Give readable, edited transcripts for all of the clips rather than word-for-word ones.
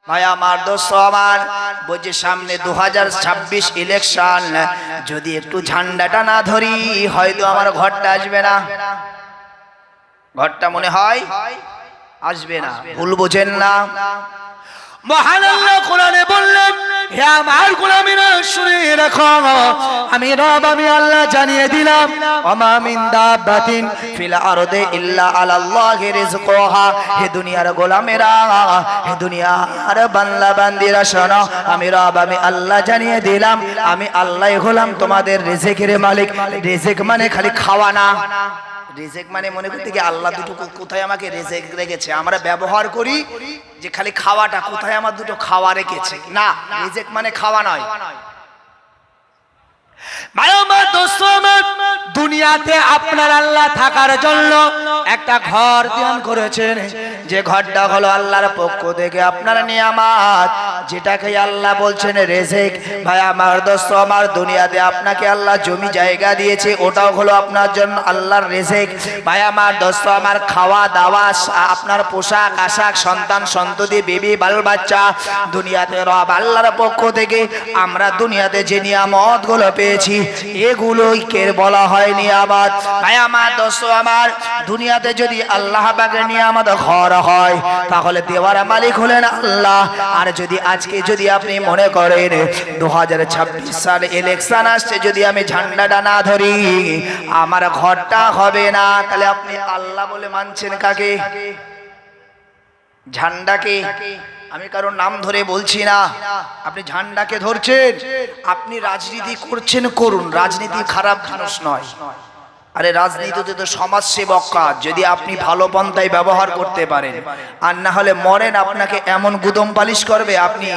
ভাই আমার দোস্ত আমার বলছে সামনে 2026 ইলেকশন, যদি একটু ঝান্ডাটা না ধরি হয়তো আমার ঘরটা আসবে না। ঘরটা মনে হয় আসবে না, ভুল বোঝেন না। মহান আল্লাহ কোরআনে বললেন, হে আমার গোলামেরা শুনে রাখো, আমি রব আমি আল্লাহ জানিয়ে দিলাম, ওমা মিন দাব্বাতিন ফিল আরদি ইল্লা আলাল্লাহি রিজকুহা। হে দুনিয়ার গোলামেরা, হে দুনিয়ার বান্দা বান্দিরা শোনো, আমি রব আমি আল্লাহ জানিয়ে দিলাম, আমি আল্লাহ হলাম তোমাদের রিজিকের মালিক। রিজিক মানে খালি খাওয়া না, রিজিক মানে মনে করতে কি আল্লাহ দুটো কোথায় আমাকে রিজিক রেখেছে, আমরা ব্যবহার করি যে খালি খাওয়াটা, কোথায় আমার দুটো খাওয়া রেখেছে, না, রিজিক মানে খাওয়া নয়। দুনিয়াতে আপনার আল্লাহ থাকার জন্য একটা ঘর দান করেছেন, যে ঘরটা হলো আল্লাহর পক্ষ থেকে আপনার নিয়ামত, যেটাকে আল্লাহ বলছেন রিজিক। ভাই আমার দোস্ত আমার, দুনিয়াতে আপনাকে আল্লাহ জমি জায়গা দিয়েছে, ওটাও হলো আপনার জন্য আল্লাহর রিজিক। ভাই আমার দোস্ত আমার, খাওয়া দাওয়া, আপনার পোশাক আশাক, সন্তান সন্ততি, বিবি বাল বাচ্চা, দুনিয়াতে রব আল্লাহর পক্ষ থেকে আমরা দুনিয়াতে যে নিয়ামত গুলো পেয়েছি এগুলোই কে বলা হয় নিয়ামত। ভাই আমার দোস্ত আমার, দুনিয়াতে যদি আল্লাহ পাকের নিয়ামত ঘর হয় তাহলে দেওয়ার মালিক হলেন আল্লাহ। আর যদি আজকে যদি আপনি মনে করেন 2026 সাল ইলেকশন আসছে, যদি আমি ঝান্ডাটা না ধরি আমার ঘরটা হবে না, তাহলে আপনি আল্লাহ বলে মানছেন কাকে? ঝান্ডাকে। আমি কারোর নাম ধরে বলছি না, আপনি ঝান্ডাকে ধরছেন, আপনি রাজনীতি করছেন, করুন, রাজনীতি খারাপ জিনিস নয়। আরে রাজনীতিতে তো সমাজসেবক কাজ, যদি আপনি ভালো পন্থায় ব্যবহার করতে পারেন, আর না হলে মরেন আপনাকে এমন গুদম পালিশ করবে আপনি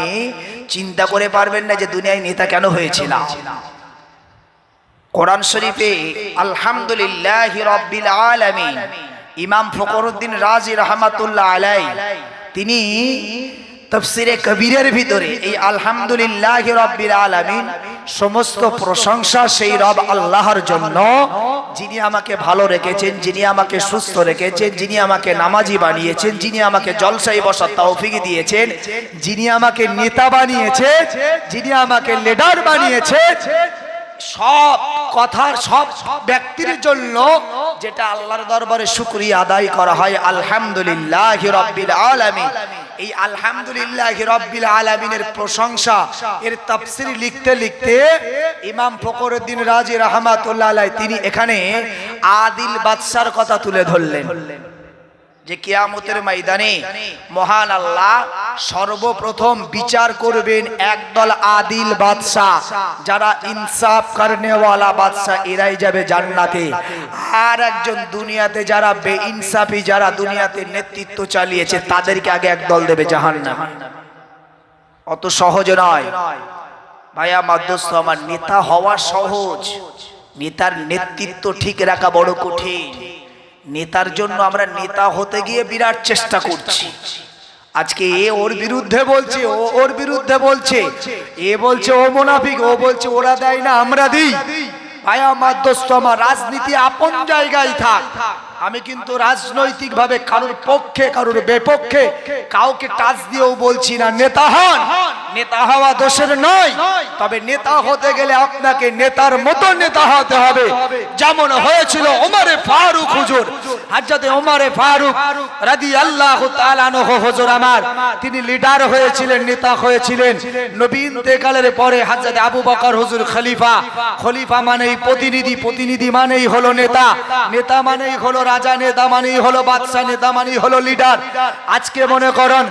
চিন্তা করে পারবেন না যে দুনিয়ায় নেতা কেন হয়েছিলাম। কোরআন শরীফে আলহামদুলিল্লাহি রাব্বিল আলামিন, ইমাম ফখরুদ্দিন রাজি রাহমাতুল্লাহ আলাইহি তিনি তাফসীরে কবীরের ভিতরে এই আলহামদুলিল্লাহি রাব্বিল আলামিন, সমস্ত প্রশংসা সেই রব আল্লাহর জন্য, যিনি আমাকে ভালো রেখেছেন, যিনি আমাকে সুস্থ রেখেছেন, যিনি আমাকে নামাজি বানিয়েছেন, যিনি আমাকে জলসায় বসার তৌফিক দিয়েছেন, যিনি আমাকে নেতা বানিয়েছেন, যিনি আমাকে লিডার বানিয়েছেন, সব কথার সব ব্যক্তির জন্য যেটা আল্লাহর দরবারে শুকরিয়া আদায় করা হয় আলহামদুলিল্লাহি রাব্বিল আলামিন। এই আলহামদুলিল্লাহি রাব্বিল আলামিনের প্রশংসা এর তাফসীর লিখতে লিখতে ইমাম ফখরুদ্দিন রাজি রাহমাতুল্লাহ আলাইহি তিনি এখানে আদিল বাদশার কথা তুলে ধরলেন, যে কিয়ামতের ময়দানে মহান আল্লাহ সর্বপ্রথম বিচার করবেন একদল আদিল বাদশা, যারা ইনসাফ করনেওয়ালা বাদশা, এরাই যাবে জান্নাতে। আর একজন দুনিয়াতে যারা বেইনসাফি, যারা দুনিয়াতে নেতৃত্ব চালিয়েছে, তাদেরকে আগে একদল দেবে জাহান্নামে। অত সহজ নয় ভাইয়া মাদ্দস্ত আমার, নেতা হওয়া সহজ, নেতার নেতৃত্ব ঠিক রাখা বড় কঠিন। নেতার জন্য আমরা নেতা হতে গিয়ে বিরাট চেষ্টা করছি। আজকে এ ওর বিরুদ্ধে বলছে, ও ওর বিরুদ্ধে বলছে, এ বলছে ও মুনাফিক, ও বলছে ওরা দেয় না আমরা দিই। ভাই আমার দোস্ত আমার, রাজনীতি আপন জায়গায় থাক, আমি কিন্তু রাজনৈতিক ভাবে কারোর পক্ষে কারোর বিপক্ষে কাউকে টাচ দিয়েও বলছি না নেতা হন। নেতা হওয়া দোষের নয়, তবে নেতা হতে গেলে আপনাকে নেতার মতো নেতা হতে হবে, যেমন হয়েছিল ওমরে ফারুক হুজুর। হযরত ওমরে ফারুক রাদিয়াল্লাহু তাআলা আনহু হুজুর আমার, তিনি লিডার হয়েছিলেন, নেতা হয়েছিলেন। নবী ইন্তেকালের পরে হযরত আবু বকর হুজুর খলিফা। খলিফা মানেই প্রতিনিধি, প্রতিনিধি মানেই হলো নেতা, নেতা মানেই হলো রাজা, নেতা মানেই হলো বাদশা, নেতা মানেই হলো লিডার। আজকে মনে করেন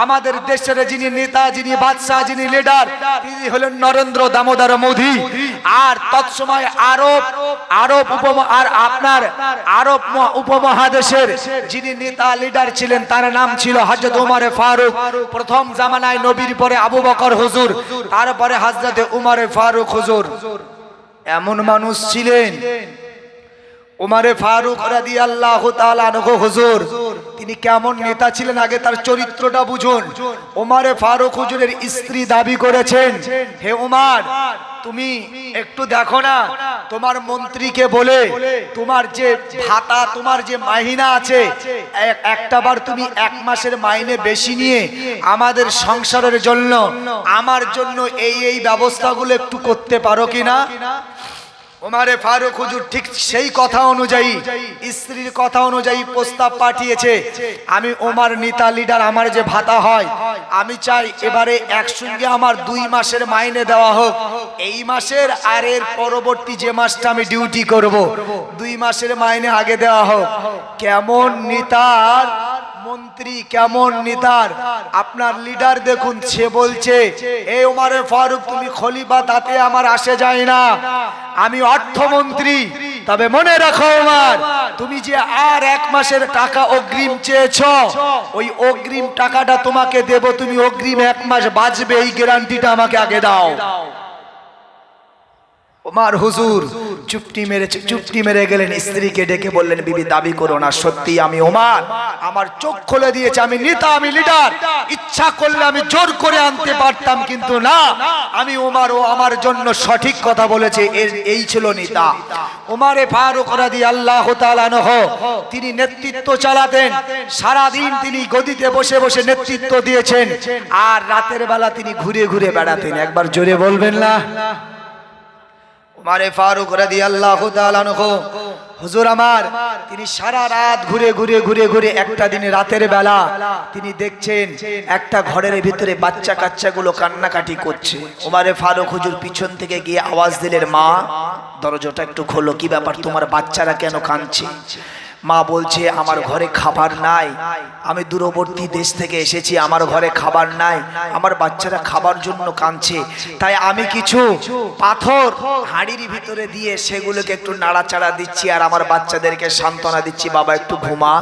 আমাদের দেশের যিনি নেতা, যিনি বাদশা, যিনি লিডার, তিনি হলেন নরেন্দ্র দামোদর মোদি। আর তৎসময় আরব উপমহাদেশের যিনি নেতা লিডার ছিলেন, তার নাম ছিল হযরত ওমরে ফারুক। প্রথম জামানায় নবীর পরে আবু বকর হুজুর, তারপরে হযরত ওমরে ফারুক হুজুর। এমন মানুষ ছিলেন উমারে ফারুক রাদিয়াল্লাহু তাআলা আনহু হুজুর তিনি কেমন নেতা ছিলেন আগে তার চরিত্রটা বুঝুন। উমারে ফারুক হুজুরের স্ত্রী দাবি করেছেন, হে উমার তুমি একটু দেখো না তোমার মন্ত্রীকে বলে তোমার যে ভাতা তোমার যে মাহিনা আছে একটাবার তুমি 1 মাসের মাইনে বেশি নিয়ে আমাদের সংসারের জন্য আমার জন্য এই ব্যবস্থাগুলো একটু করতে পারো কিনা। উমারে ফারুক হুজুর ঠিক সেই কথা অনুযায়ী স্ত্রীর কথা অনুযায়ী প্রস্তাব পাঠিয়েছে, আমি ওমার নেতা লিডার আমার যে ভাতা হয় আমি চাই এবারে একসঙ্গে আমার 2 মাসের মাইনে দেওয়া হোক। এই মাসের আর এর পরবর্তী যে মাসটা আমি ডিউটি করব 2 মাসের মাইনে আগে দেওয়া হোক। কেমন নেতার মন্ত্রী, কেমন নেতার আপনার লিডার দেখুন, সে বলছে এই ওমারে ফারুক তুমি খলিফা তাতে আমার আসে যায় না, আমি অর্থমন্ত্রী। তবে মনে রাখো ওমর তুমি যে আর 1 মাসের টাকা অগ্রিম চেয়েছ ওই অগ্রিম টাকাটা তোমাকে দেব, তুমি অগ্রিম 1 মাস বাঁচবে এই গ্যারান্টিটা আমাকে আগে দাও। ওমর হুজুর চুপটি মেরে গেলেন, স্ত্রীকে ডেকে বললেন বিবি দাবি করো না, সত্যি আমি ওমর আমার চোখ খুলে দিয়েছে, আমি নেতা আমি লিডার, ইচ্ছা করলে আমি জোর করে আনতে পারতাম কিন্তু না, আমি ওমর ও আমার জন্য সঠিক কথা বলেছে, এই ছিল নেতা। ওমরে ফারুক রাদিয়াল্লাহু তাআলা আনহু তিনি নেতৃত্ব চালাতেন, সারা দিন তিনি গদিতে বসে বসে নেতৃত্ব দিয়েছেন আর রাতের বেলা তিনি ঘুরে ঘুরে বেড়াতেন। একবার জোরে বলবেন না। উমারে ফারুক রাদিয়াল্লাহু তাআলা আনহু হুজুর আমার তিনি সারা রাত ঘুরে একটা দিন রাতের বেলা তিনি দেখছেন একটা ঘরের ভিতরে বাচ্চা কাচ্চাগুলো কান্নাকাটি করছে। উমারে ফারুক হুজুর পিছন থেকে গিয়ে আওয়াজ দিলেন, মা দরজাটা একটু খোলো, কি ব্যাপার তোমার বাচ্চারা কেন কাঁদছে? মা বলছে আমার ঘরে খাবার নাই, আমি দূরবর্তী দেশ থেকে এসেছি, আমার ঘরে খাবার নাই, আমার বাচ্চারা খাবার জন্য কাঁদছে, তাই আমি কিছু পাথর হাঁড়ির ভিতরে দিয়ে সেগুলোকে একটু নাড়াচাড়া দিচ্ছি আর আমার বাচ্চাদেরকে সান্ত্বনা দিচ্ছি, বাবা একটু ঘুমা,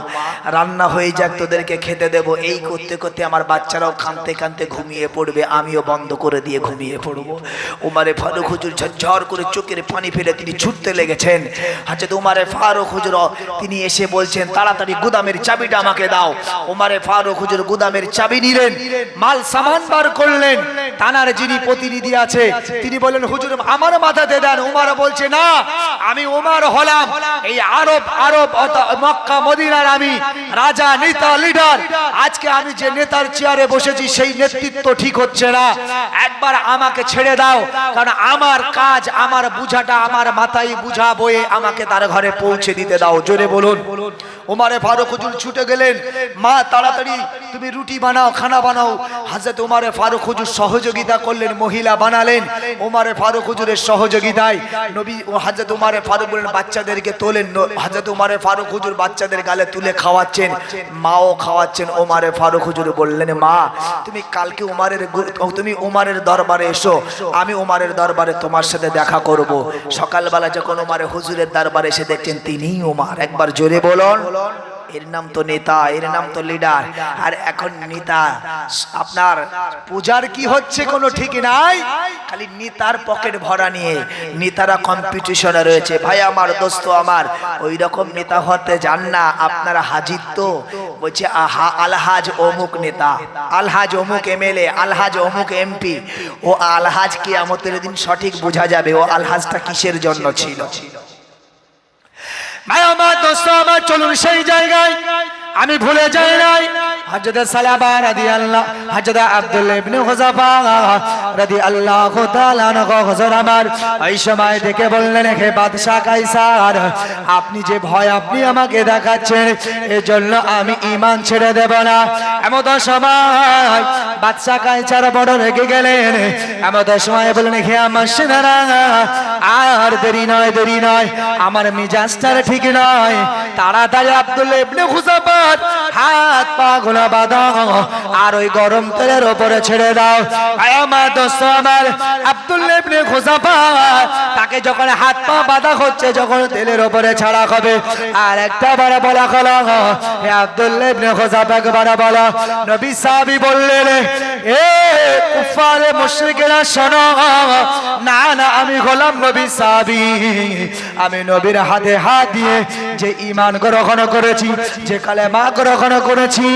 রান্না হয়ে যাক তোদেরকে খেতে দেব। এই করতে করতে আমার বাচ্চারাও কাঁদতে কাঁদতে ঘুমিয়ে পড়বে, আমিও বন্ধ করে দিয়ে ঘুমিয়ে পড়ব। উমারে ফারুক হুজুর ঝরঝর করে চোখের পানি ফেলে তিনি ছুটতে লেগেছেন। হযরত উমারে ফারুক হুজুর তিনি এসে বলছেন তাড়াতাড়ি গুদামের চাবিটা আমাকে দাও। উমারে ফারুক হুজুর গুদামের চাবি নিলেন, মাল সামান বার করলেন। থানার যিনি প্রতিনিধি আছে তিনি বললেন হুজুর আমার মাথাতে দেন। উমার বলছে না, আমি উমার হলাম এই আরব মক্কা মদিনার আমি রাজা নেতা লিডার, আজকে আমি যে নেতার চেয়ারে বসেছি সেই নেতৃত্ব ঠিক হচ্ছে না, একবার আমাকে ছেড়ে দাও, কারণ আমার কাজ আমার বুঝাটা আমার মাথায় বুঝা বয়ে আমাকে তার ঘরে পৌঁছে দিতে দাও। জোরে বলুন। উমারে ফারুক হুজুর ছুটে গেলেন, মা তাড়াতাড়ি তুমি রুটি বানাও, খানা বানাও। হযরত উমারে ফারুক হুজুর সহযোগিতা করলেন, মহিলা বানালেন। উমারে ফারুক হুজুরের সহযোগিতায় নবী ও হযরত উমারে ফারুক বলেন বাচ্চাদেরকে তোলেন। হযরত উমারে ফারুক হুজুর বাচ্চাদের গালে তুলে খাওয়াচ্ছেন, মাও খাওয়াচ্ছেন। উমারে ফারুক হুজুর বললেন, মা তুমি কালকে তুমি উমারের দরবারে এসো, আমি উমারের দরবারে তোমার সাথে দেখা করব। সকালবেলা যখন উমারে হুজুরের দরবারে এসে দেখছেন তিনিই উমার। একবার জোরে বলুন। এর নাম তো নেতা, এর নাম তো লিডার। আর এখন নেতা আপনার পূজার কি হচ্ছে কোনো ঠিক নাই, খালি নেতার পকেট ভরা নিয়ে নেতারা কম্পিটিশনে রয়েছে। ভাই আমার, দোস্ত আমার, ওই রকম নেতা হতে যান না। আপনারা হাজির তো বলছে আলহাজ অমুক নেতা, আলহাজ অমুক এমএলএ, আলহাজ অমুক এমপি। ও আলহাজ কিয়ামতের দিন সঠিক বোঝা যাবে ও আলহাজটা কিসের জন্য ছিল। ভাই আমার, দোস্ত আমার, চলুন সেই জায়গায় আমি ভুলে যাই নাই। হযরত সালাবা রাদিয়াল্লাহু, হযরত আব্দুল্লাহ ইবনে হুযাফা রাদিয়াল্লাহু তাআলা আনহু হুজুর আমার এই সময় দেখে বললেন, হে বাদশা কায়সার, আপনি যে ভয় আপনি আমাকে দেখাচ্ছেন এজন্য আমি ঈমান ছেড়ে দেব না। এমন সময় বাদশা কায়সার বড় রেগে গেলেন। এমন সময় বললেন, হে আমার সেনারা, আর দেরি নয়, আমার মেজাজটা ঠিক নয়, তাড়াতাড়ি আব্দুল্লাহ ইবনে হুযাফা হাত পা গুলো বাঁধো আর ওই গরম তেলের উপরে ছেড়ে দাও। আমার দোস্ত আমার আব্দুল্লাহ ইবনে হুযাফা তাকে যখন হাত পা বাঁধা হচ্ছে, যখন তেলের উপরে ছাড়া হবে, আর একটা বার বলা হলো, হে আব্দুল্লাহ ইবনে হুযাফা একবার বলো। নবী সাহাবী বললেন, এ কুফারে মুশরিকেরা শোনো, না না আমি গোলাম নবী সাহাবী, আমি নবীর হাতে হাত দিয়ে যে ঈমান গ্রহণ করেছি, যে কালেমা গ্রহণ করেছি,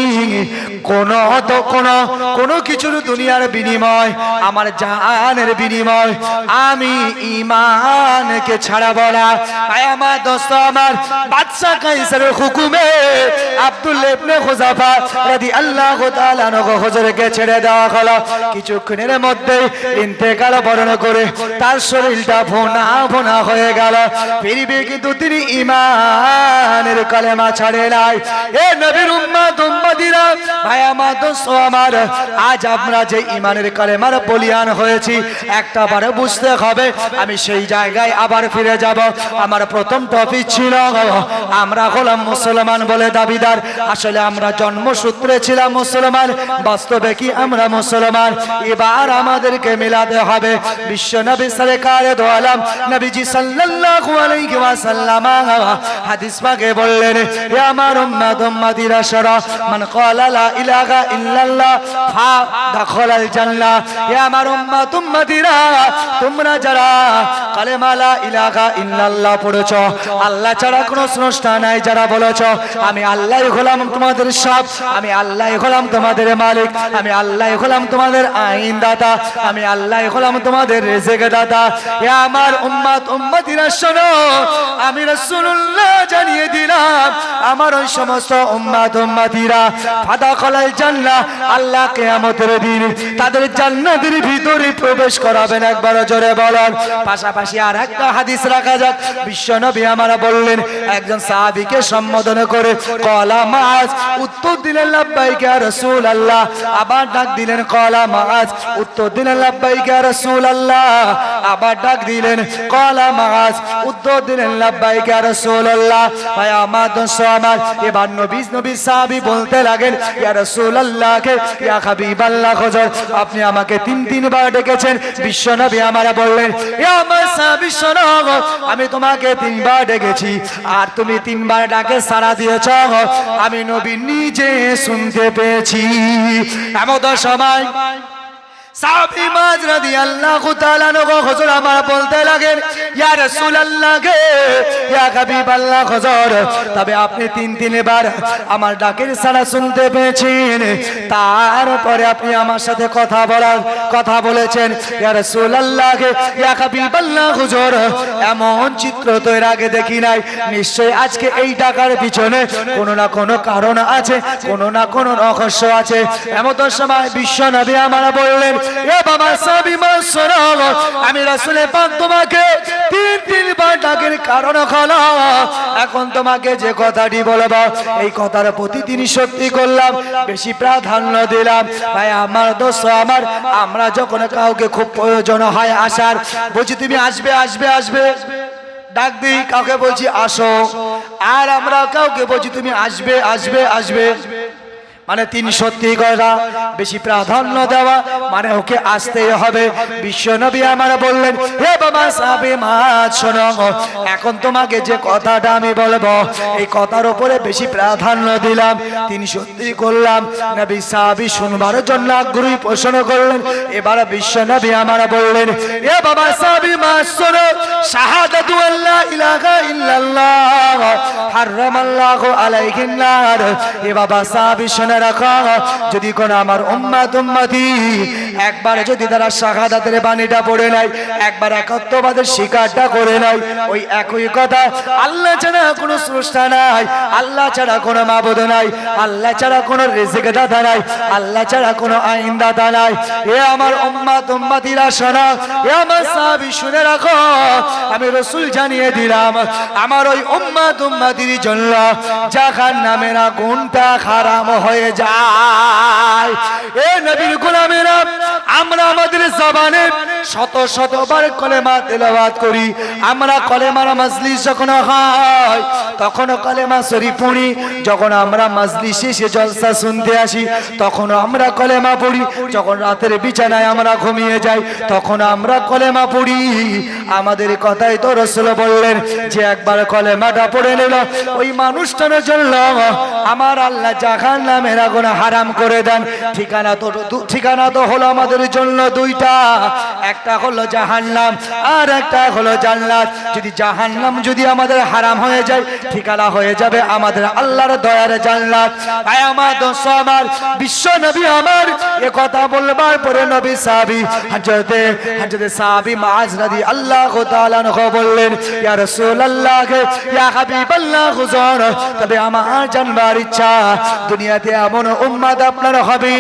কোনো কিছুর দুনিয়ার বিনিময়, আমার জানের বিনিময় আমি ঈমানকে ছাড়াবো না। আমার দোস্ত আমার বাদশা কাইসারের হুকুমে আব্দুল্লাহ ইবনে হুযাফা রাদিয়াল্লাহু তাআলা আনহু হুজুরকে ছেড়ে দেওয়া হলো। কিছুক্ষণের মধ্যে ইন্তেকাল বরণ করে তার শরীরটা ভোনা ভোনা হয়ে গেল, ফিরবে কিন্তু তিনি ঈমানের কালেমা ছাড়ে নাই। এ নবীর উম্মত উম্মতিরা, ভাই আমার দোস্ত আমার, আজ আমরা যে ঈমানের কালেমার বলিয়ান হয়েছি, একটা বার বুঝতে হবে। আমি সেই জায়গায় আবার ফিরে যাব। আমার প্রথম টপিক ছিল আমরা হলাম মুসলমান বলে দাবিদার, আসলে আমরা জন্মসূত্রে ছিলাম মুসলমান, বাস্তবে কি আমরা মুসলমান? এবার আমাদেরকে মিলাতে হবে। বিশ্ব নবী সরকারে দো আলম নবীজি সাল্লাল্লাহু আলাইহি ওয়াসাল্লাম হাদিস পাকে বললেন, হে আমার উম্মত উম্মতিরা শোনো, মান ক্বালা লা ইলাহা ইল্লাল্লাহ ফা দাখালাল জান্নাহ। হে আমার উম্মত উম্মতিরা, তোমরা যারা কালেমা লা ইলাহা ইল্লাল্লাহ পড়েছো, আল্লাহ ছাড়া কোনো স্রষ্টা নাই যারা বলেছো আমি আল্লাহই হলাম তোমাদের সব, আমি আল্লাহই হলাম তোমাদের মালিক, আমি আল্লাহই হলাম তোমাদের আইন দাতা, আমি আল্লাহই হলাম তোমাদের রিজিক দাতা। হে আমার উম্মত উম্মতিরা শোনো, আমি রাসূলুল্লাহ জানিয়ে দিলাম আমার ওই সমস্ত উম্মত উম্মতিরা ফাদাখালাল জান্নাহ, আল্লাহ কিয়ামতের দিন তাদের জান্নাতের ভিতরে প্রবেশ করাবেন। একবার জোরে বলেন। পাশাপাশি আর একটা হাদিস রাখা যাক। বিশ্ব নবী আমার বললেন, একজন সাহাবীকে সম্বোধন করে ক্বালা মুআজ, উত্তর দিলেন লাব্বাইক ইয়া রাসূলুল্লাহ। আবার ডাক দিলেন ক্বালা মুআজ, উত্তর দিলেন লাব্বাইক ইয়া রাসূলুল্লাহ। আবার ডাক দিলেন ক্বালা মুআজ, উত্তর দিলেন লাব্বাইক ইয়া রাসূলুল্লাহ। ভাই আমার দোস্ত আমার, এবার নবী সাহাবী বলতে লাগেন, ইয়া রাসূলুল্লাহ কে ইয়া হাবিবাল্লাহ হুজুর, আপনি আমাকে তিনবার ডেকেছেন। বিশ্ব নবী আমার বললেন, হে আমার সাহাবী শোনো, আমি তোমাকে 3 বার ডেকেছি আর তুমি 3 বার ডাকে সাড়া দিয়েছ, আমি নবী নিজে শুনতে পেয়েছি। এমন সময় সাহাবী মুআজ রাদিয়াল্লাহু তাআলা আনহু হুজুর আমার বলতে লাগেন, ইয়া রাসূলুল্লাহ গে ইয়া হাবিবাল্লাহ হুজুর, তবে আপনি 3 বার আমার ডাকের সাড়া শুনতে পেয়েছেন, তারপরে আপনি আমার সাথে কথা বলেছেন। ইয়া রাসূলুল্লাহ গে ইয়া হাবিবাল্লাহ হুজুর, এমন চিত্র তো এর আগে দেখি নাই। নিশ্চয়ই আজকে এই ডাকার পিছনে কোনো না কোনো কারণ আছে, কোনো না কোনো রহস্য আছে। এমন সময় বিশ্ব নবী আমার বললেন, এ বাবা সাহাবী মুআজ শোনো, আমি রাসূল পাক তোমাকে 3 বার ডাকের কারণ হলো, এখন তোমাকে যে কথাটি বলবো এই কথার প্রতি তিনি সত্যি করলাম, বেশি প্রাধান্য দিলাম। ভাই আমার দোস্ত আমার, আমরা যখন কাউকে খুব প্রয়োজন হয় আসার, বলছি তুমি আসবে আসবে আসবে, ডাক দিই কাউকে বলছি আসো, আর আমরা কাউকে বলছি তুমি আসবে আসবে আসবে, মানে তিনি সত্যি কথা বেশি প্রাধান্য দেওয়া, মানে ওকে আসতেই হবে। বিশ্ব নবী আমার বললেন, হে বাবা সাহাবী মুআজ শোনো, এখন তোমাকে যে কথাটা আমি বলবো এই কথার উপরে বেশি প্রাধান্য দিলাম, তিনি সত্যি করলাম। নবী সাহাবী শুনবার জন্য আগ্রহী পোষণ করলেন। এবার বিশ্ব নবী আমার বললেন, হে বাবা সাহাবী মুআজ শোনো, শাহাদাতু আল্লা ইলাহা ইল্লাল্লাহ হারামাল্লাহু আলাইহিন নার। হে বাবা সাহাবী শোনো রাখা, যদি কোন আমার উম্মত উম্মতি একবার যদি তারা শাহাদাতের বাণীটা পড়ে নাই, একবার একাত্মবাদের স্বীকারটা করে নাই, ওই একই কথা, আল্লাহ ছাড়া কোনো স্রষ্টা নাই, আল্লাহ ছাড়া কোনো মাবুদ নাই, আল্লাহ ছাড়া কোনো রিজিক দাতা নাই, আল্লাহ ছাড়া কোনো আইন দাতা নাই। এ আমার উম্মত উম্মতিরা শোনো, এ আমার সাহাবী শুনে রাখো, আমি রাসূল জানিয়ে দিলাম আমার ওই উম্মত উম্মতির জন্য জাহান্নামের আগুনটা হারাম হয়ে যায়। এ নবীর গোলামেরা, আমরা আমাদের জবানে শত শতবার কলেমা তেলাওয়াত করি। আমরা কলেমার মাজলিস যখন হয় তখন কলেমা শরীফ পড়ি। যখন আমরা মাজলিসে এসে জলসা শুনতে আসি তখন আমরা কলেমা পড়ি। যখন রাতের বিছানায় আমরা ঘুমিয়ে যাই তখন আমরা কলেমা পড়ি। আমাদের কথাই তো রাসূল বললেন যে একবার কলেমাটা পড়ে নিল ওই মানুষটার জন্য আমার আল্লাহ জাহান্নামের আগুন হারাম করে দেন। ঠিকানা তো হলো আমাদের জন্য দুইটা, একটা হলো জাহান্নাম আর একটা হলো জান্নাত। যদি জাহান্নাম যদি আমাদের হারাম হয়ে যায় ঠিকানা হয়ে যাবে আমাদের আল্লাহর দয়ার জান্নাত। আয় আমার দোস্ত আমার বিশ্ব নবী আমার এ কথা বলবার পরে নবী সাহাবী হযরতে সাহাবী মুআজ রাদিয়াল্লাহু তাআলা আনহু বললেন ইয়া রাসূলুল্লাহ ইয়া হাবিবাল্লাহ হুজুর, তবে আমার জানবার ইচ্ছা দুনিয়াতে এমন উম্মত আপনার হবে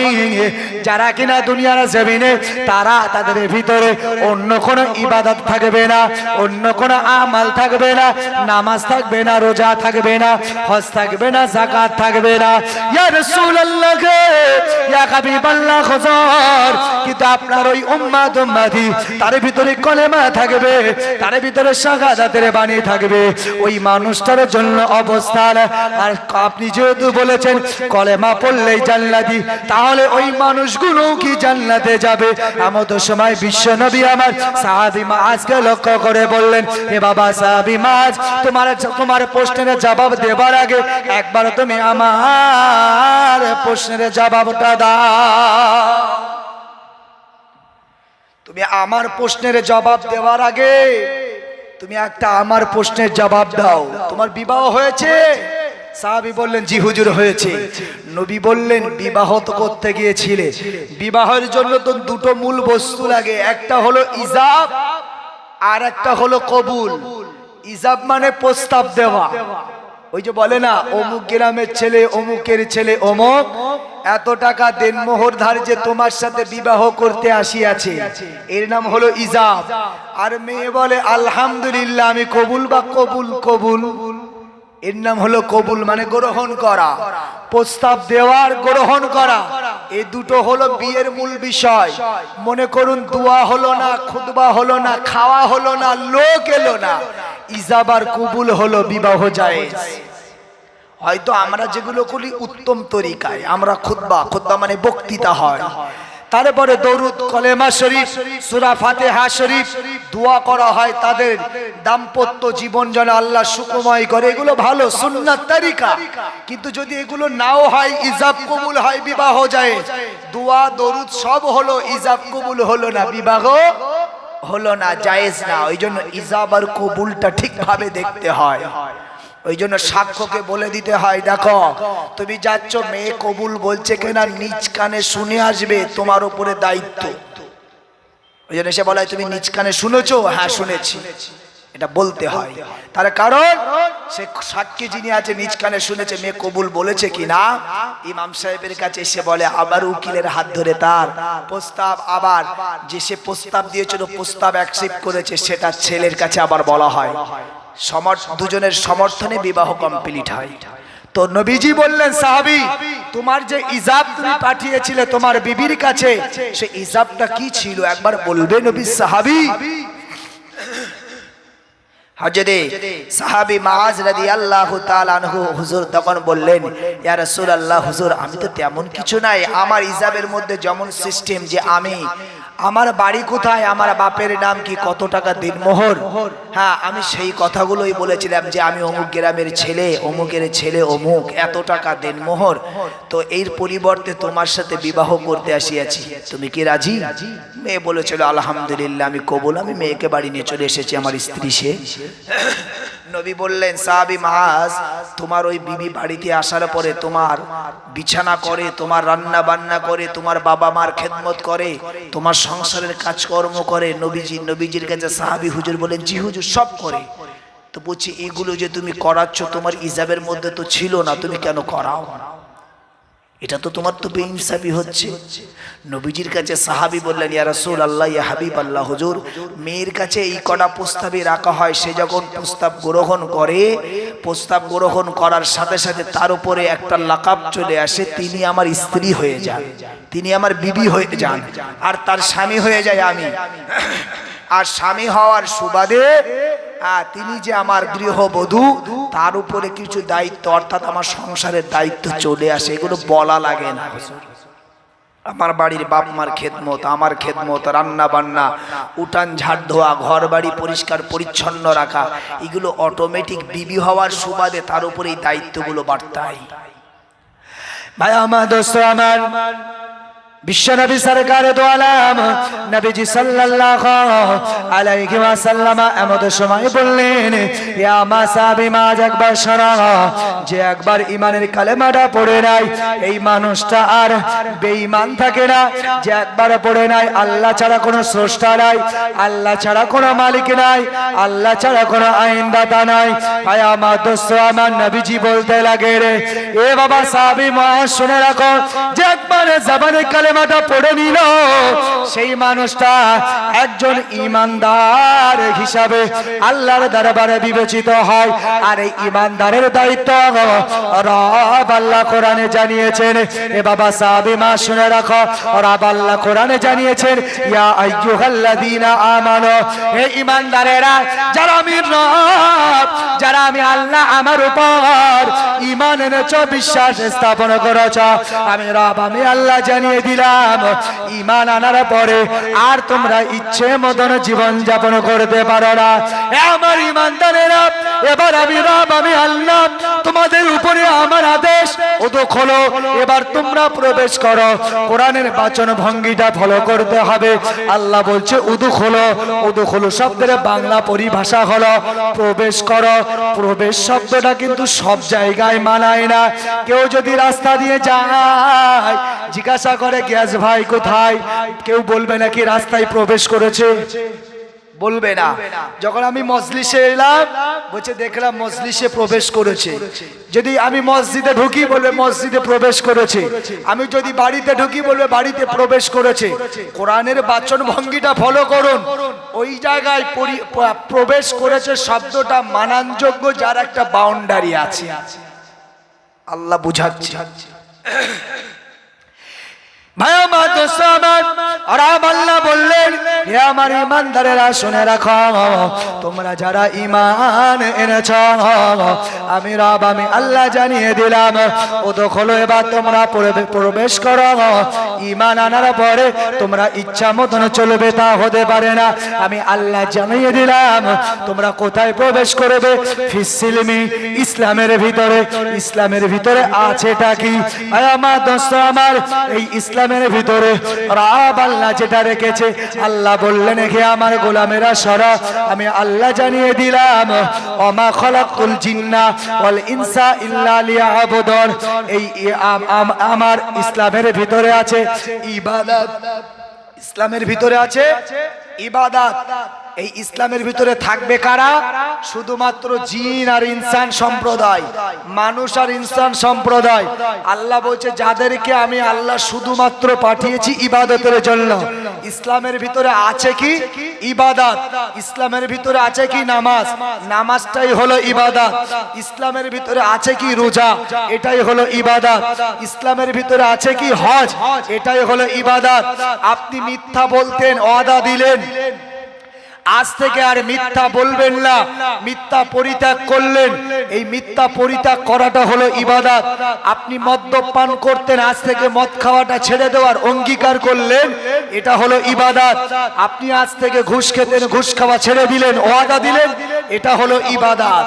যারা কিনা দুনিয়ার জমিনে তারা তাদের ভিতরে অন্য কোনো ইবাদত থাকবে না, অন্য কোনো আমল থাকবে না, নামাজ থাকবে না, রোজা থাকবে না, হজ থাকবে না, যাকাত থাকবে না। ইয়া রাসূলুল্লাহ ইয়া হাবিবাল্লাহ হুজুর, কিন্তু আপনার ওই উম্মতি তার ভিতরে কলেমা থাকবে, তার ভিতরে শাহাদাতের বাণী থাকবে। ওই মানুষটার জন্য অবস্থান। আর আপনি যেহেতু বলেছেন কলেমা পড়লেই জান্নাতি, তাহলে ওই মানুষগুলো কি জান্নাতে যাবে? এমন সময় বিশ্ব নবী আমার সাহাবী মুআজকে লক্ষ্য করে বললেন হে বাবা সাহাবী মুআজ, তোমার প্রশ্নের জবাব দেবার আগে একবার তুমি আমার প্রশ্নের জবাবটা দাও। তুমি আমার প্রশ্নের জবাব দেওয়ার আগে তুমি একটা আমার প্রশ্নের জবাব দাও। তোমার বিবাহ হয়েছে? সাহাবী বললেন জি হুজুর হয়েছে। নবী বললেন বিবাহ তো করতে গিয়েছিলে, বিবাহের জন্য তো দুটো মূল বস্তু লাগে, একটা হলো ইজাব আর একটা হলো কবুল। ইজাব মানে প্রস্তাব দেওয়া। ওই যে বলে না অমুক গ্রামের ছেলে অমুকের ছেলে অমুক এত টাকা দেনমোহর ধার্যে তোমার সাথে বিবাহ করতে আসিয়াছে, এর নাম হলো ইজাব। আর মেয়ে বলে আলহামদুলিল্লাহ আমি কবুল বা কবুল কবুল, এর নাম হলো কবুল মানে গ্রহণ করা, প্রস্তাব দেওয়ার গ্রহণ করা। এই দুটো হলো বিয়ের মূল বিষয়। মনে করুন দোয়া হলো না, খুতবা হলো না, খাওয়া হলো না, লোক এলো না, ইজাব আর কবুল হলো বিবাহ জায়েজ। হয়তো আমরা যেগুলো করি উত্তম তরিকায়, আমরা খুতবা মানে বক্তৃতা হয়, তারপরে দরুদ কলেমা শরীফ সূরা ফাতিহা শরীফ দোয়া করা হয় তাদের দাম্পত্য জীবন যেন আল্লাহ সুখময় করে, এগুলো ভালো সুন্নাত তরিকা। কিন্তু যদি এগুলো নাও হয়, ইজাব কবুল হয়, বিবাহ জায়েজ। দোয়া দরুদ সব হলো, ইজাব কবুল হলো না, বিবাহ হলো না, জায়েজ না। ওই জন্য ইজাব আর কবুলটা ঠিকভাবে দেখতে হয়। ওই জন্য সাক্ষ্যকে বলে দিতে হয় দেখো তুমি যাচ্ছ মেয়ে কবুল বলছে কিনা নিজ কানে শুনে আসবে, তোমার উপরে দায়িত্ব। ওই জন্য সে বলে তুমি নিজ কানে শুনেছো? হ্যাঁ শুনেছি, এটা বলতে হয়। তার কারণ সে সাক্ষী যিনি আছে নিজ কানে শুনেছে, মেয়ে কবুল বলেছে কিনা ইমাম সাহেবের কাছে এসে বলে, আবার উকিলের হাত ধরে তার প্রস্তাব, আবার যে সে প্রস্তাব দিয়েছিল প্রস্তাব অ্যাকসেপ্ট করেছে সেটা ছেলের কাছে আবার বলা হয়, দুজনের সমর্থনে বিবাহ কমপ্লিট হয়। তো নবীজি বললেন সাহাবী তোমার যে ইজাব তুমি পাঠিয়েছিলে তোমার বিবির কাছে, সে ইজাবটা কি ছিল একবার বলবে নবী? সাহাবী হযরতে সাহাবী মুআজ রাদিয়াল্লাহু তাআলা আনহু হুজুর তখন বললেন ইয়া রাসূলুল্লাহ হুজুর আমি তো তেমন কিছু নাই, আমার ইজাবের মধ্যে যেমন সিস্টেম যে আমি আমার বাড়ি কোথায়, আমার বাপের নাম কি, কত টাকা দিনমোহর, হ্যাঁ আমি সেই কথাগুলোই বলেছিলাম যে আমি অমুক গ্রামের ছেলে অমুকের ছেলে অমুক, এত টাকা দিনমোহর, তো এর পরিবর্তে তোমার সাথে বিবাহ করতে আসিয়াছি, তুমি কি রাজি? মেয়ে বলেছিল আলহামদুলিল্লাহ আমি কবুল, আমি মেয়েকে বাড়ি নিয়ে চলে এসেছি, আমার স্ত্রী সে। নবী বললেন সাহাবী মুআজ তোমার ওই বিবি বাড়িতে আসার পরে তোমার বিছানা করে, তোমার রান্না বান্না করে, তোমার বাবা মার খেদমত করে, তোমার সংসারের কাজকর্ম করে। নবীজির কাছে সাহাবী হুজুর বলেন জি হুজুর সব করে। তো বলছি এগুলো যে তুমি করাচ্ছ তোমার ইজাবের মধ্যে তো ছিল না, তুমি কেন করাও? এটা তো তোমার তো বেইনসাফি হচ্ছে। নবীজির কাছে সাহাবী বললেন, ইয়া রাসূলুল্লাহ, ইয়া হাবিবাল্লাহ, হুজুর মেয়ের কাছে এই কটা প্রস্তাবই রাখা হয়, সে যখন প্রস্তাব গ্রহণ করে, প্রস্তাব গ্রহণ করার সাথে সাথে তার উপরে একটা লাকাব চলে আসে, তিনি আমার স্ত্রী হয়ে যান, তিনি আমার বিবি হয়ে যান, আর তার স্বামী হয়ে যায় আমি। আর স্বামী হওয়ার সুবাদে তিনি যে আমার গৃহবধূ, তার উপরে কিছু দায়িত্ব অর্থাৎ আমার সংসারের দায়িত্ব চলে আসে। এগুলো বলা লাগে না। আমার বাড়ির বাপ মার খেদমত, আমার খেদমত, রান্না বান্না, উঠান ঝাড় ধোয়া, ঘর বাড়ি পরিষ্কার পরিচ্ছন্ন রাখা, এগুলো অটোমেটিক বিবি হওয়ার সুবাদে তার উপরে এই দায়িত্বগুলো বাড়তাই। ভাই আমার, দোস্ত আমার, বিশ্বনবী সরকার দো আলম নবীজি সাল্লাল্লাহু আলাইহি ওয়াসাল্লাম এমন সময় বললেন, ইয়া মা সাহাবী, মা একবার শোনো, যে একবার ঈমানের কালেমাটা পড়ে নাই, এই মানুষটা আর বেঈমান থাকে না। যে একবার পড়ে নাই আল্লাহ ছাড়া কোনো স্রষ্টা নাই, আল্লাহ ছাড়া কোনো মালিক নাই, আল্লাহ ছাড়া কোনো আইনদাতা নাই। ভাই আমার, দোস্ত আমার, নবীজি বলতে লাগে, রে এ বাবা সাহাবী মা শুনে রাখো, যে একবার জবানে কালেমাটা পড়ে নিল, সেই মানুষটা একজন ঈমানদার হিসাবে আল্লাহর দরবারে বিবেচিত হয়। আর এই ঈমানদারের দায়িত্ব রব আল্লাহ কোরআনে জানিয়েছেন। এ বাবা সাহাবী মা শুনে রাখো, রব আল্লাহ কোরআনে জানিয়েছেন, ইয়া আইয়ুহাল্লাযীনা আমানু, হে ঈমানদারেরা, যারা আমি রব, যারা আমি আল্লাহ, আমার উপর ঈমান এনেছো, বিশ্বাস স্থাপন করেছো, আমি রব, আমি আল্লাহ জানিয়ে দিলাম, ঈমান আনার পরে আর তোমরা ইচ্ছে মতন জীবন যাপন করতে পারো না। আমার ঈমানদারেরা, এবার আমি রব, আমি আল্লাহ, তোমাদের উপরে আমার আদেশ, উদখুলু, এবার তোমরা প্রবেশ করো। কোরআনের বাচন ভঙ্গিটা ফলো করতে হবে। আল্লাহ বলছে উদখুলু, উদখুলু শব্দের বাংলা পরিভাষা হলো প্রবেশ করো। প্রবেশ শব্দটা কিন্তু সব জায়গায় মানায় না। কেউ যদি রাস্তা দিয়ে যায়, জিজ্ঞাসা করে, গ্যাস ভাই কোথায়, কেউ বলবে নাকি রাস্তায় প্রবেশ করেছে? বলবে না। যখন আমি মজলিসে এলাম, বলছে দেখলাম মজলিসে প্রবেশ করেছে। যদি আমি মসজিদে ঢুকি, বলবে মসজিদে প্রবেশ করেছে। আমি যদি বাড়িতে ঢুকি, বলবে বাড়িতে প্রবেশ করেছে। কোরআনের বাচন ভঙ্গিটা ফলো করুন। ওই জায়গায় প্রবেশ করেছে শব্দটা মানানযোগ্য, যার একটা বাউন্ডারি আছে। আল্লাহ বুঝাচ্ছে। ভাই আমার, দোস্ত আমার, আর আল্লাহ বললেন, হে আমার ঈমানদারেরা শুনে রাখো, তোমরা যারা ঈমান এনেছো, আমি রব, আমি আল্লাহ জানিয়ে দিলাম, উদখুলু, এবার তোমরা প্রবেশ করো। ঈমান আনার পরে তোমরা ইচ্ছা মতন চলবে তা হতে পারে না। আমি আল্লাহ জানিয়ে দিলাম তোমরা কোথায় প্রবেশ করবে। ফিসসিলমি, ইসলামের ভিতরে। ইসলামের ভিতরে আছেটা কি? ভাই আমার, দোস্ত আমার, এই ইসলামের ভিতরে রব আল্লাহ যেটা রেখেছে, আল্লাহ বললেন, হে আমার গোলামেরা শোনো, আমি আল্লাহ জানিয়ে দিলাম, ওমা খালাকুল জিন্না ওয়াল ইনসা ইল্লা লিয়াবুদুন। এই আমার ইসলামের ভিতরে আছে ইবাদত। ইসলামের ভিতরে আছে ইবাদত। এই ইসলামের ভিতরে থাকবে কারা? শুধুমাত্র জিন আর ইনসান সম্প্রদায়, মানুষ আর ইনসান সম্প্রদায়। আল্লাহ বলছে, যাদেরকে আমি আল্লাহ শুধুমাত্র পাঠিয়েছি ইবাদতের জন্য। ইসলামের ভিতরে আছে কি? ইবাদত। ইসলামের ভিতরে আছে কি? নামাজ। নামাজটাই হলো ইবাদত। ইসলামের ভিতরে আছে কি? রোজা। এটাই হলো ইবাদত। ইসলামের ভিতরে আছে কি? হজ। এটাই হলো ইবাদত। আপনি মিথ্যা বলতেন, ওয়াদা দিলেন, আজ থেকে আর মিথ্যা বলবেন না, মিথ্যা পরিত্যাগ করলেন। এই মিথ্যা পরিত্যাগ করাটা হলো ইবাদত। আপনি মদ্যপান করতেন, আজ থেকে মদ খাওয়াটা ছেড়ে দেওয়ার অঙ্গীকার করলেন, এটা হলো ইবাদত। আপনি আজ থেকে ঘুষ খেতেন, ঘুষ খাওয়া ছেড়ে দিলেন, ওয়াদা দিলেন, এটা হলো ইবাদত।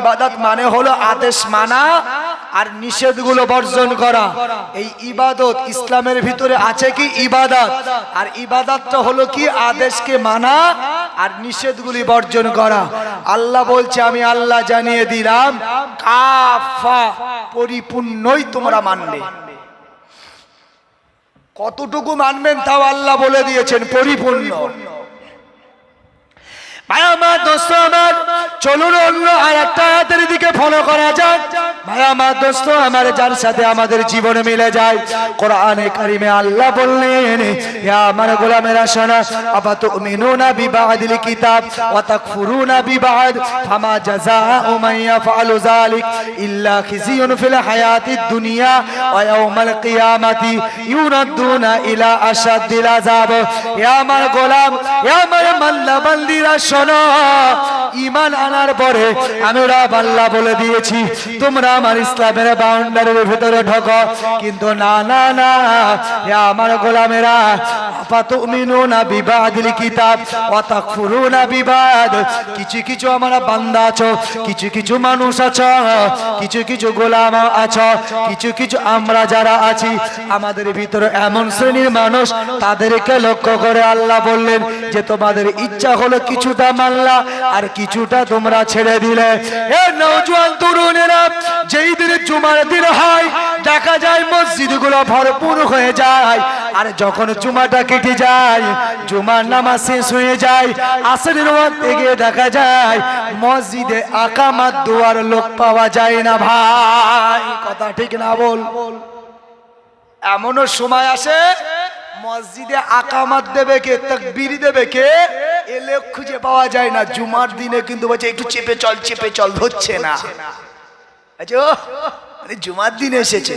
ইবাদত মানে হলো আদেশ মানা আর নিষেধগুলো বর্জন করা। এই ইবাদত ইসলামের ভিতরে আছে কি? ইবাদত। আর ইবাদতটা হলো কি? আদেশকে মানা আর নিষেধগুলি বর্জন করা। আল্লাহ বলছে, আমি আল্লাহ জানিয়ে দিলাম, কাফা, পরিপূর্ণই তোমরা মানবে। কতটুকু মানবেন তাও আল্লাহ বলে দিয়েছেন, পরিপূর্ণ। ভাই আমার, দোস্ত আমার, চলুন অন্য আরেকটা আয়াতের দিকে ফলো করা যাক। ভাই আমার দোস্ত আমার, যার সাথে আমাদের জীবন মিলে যায়। কোরআনে কারিমে আল্লাহ বললেন, ইয়া আমার গোলামেরা শোনো, আফাতুমিনুনা বিবাদিল কিতাব ওয়া তাকফুরুনা বিবাদ, ফামা জাযাউ মান ইয়াফআলু যালিক ইল্লা খিজিয়ুন ফিল হায়াতিদ দুনিয়া ওয়া ইয়াউমাল কিয়ামাতি ইউরাদ্দুনা ইলা আশাদ্দিল আযাব। ইয়া আমার গোলাম, ইয়া আমার মাল্লা বান্দিরা শোনো, ঈমান আনার পরে আমি রব আল্লাহ বলে দিয়েছি তোমরা আমার ইসলামের বাউন্ডারির ভিতরে ঢোকো, কিন্তু না না না, ইয়া আমার গোলামেরা, আফাতুমিনুনা বিবাদিল কিতাব ওয়া তাকফুরুনা বিবাদ, কিছু কিছু আমার বান্দা আছো, কিছু কিছু মানুষ আছো, কিছু কিছু গোলাম আছো, কিছু কিছু আমরা যারা আছি আমাদের ভিতরে এমন শ্রেণীর মানুষ, তাদেরকে লক্ষ্য করে আল্লাহ বললেন যে তোমাদের ইচ্ছা হলো কিছুটা মানলা আর কিছুটা তোমরা ছেড়ে দিলে। এ নওজোয়ান তরুণেরা, যেই দিনে জুমার দিন হয় দেখা যায় মসজিদগুলো ভরপুর হয়ে যায়, আর যখন জুমাটা কেটে যায়, জুমার নামাজ শেষ হয়ে যায়, আসরের ওয়াক্তে গিয়ে দেখা যায় মসজিদে আকামাত দেওয়ার লোক পাওয়া যায় না। ভাই কথা ঠিক না বল? এমনও সময় আসে মসজিদে আকামাত দেবে কে, তাকবীর দেবে কে, এ লোক খুঁজে পাওয়া যায় না। জুমার দিনে কিন্তু বলছে একটু চেপে চল, চেপে চল, ধরছে না। আচ্ছা জুমার দিন এসেছে,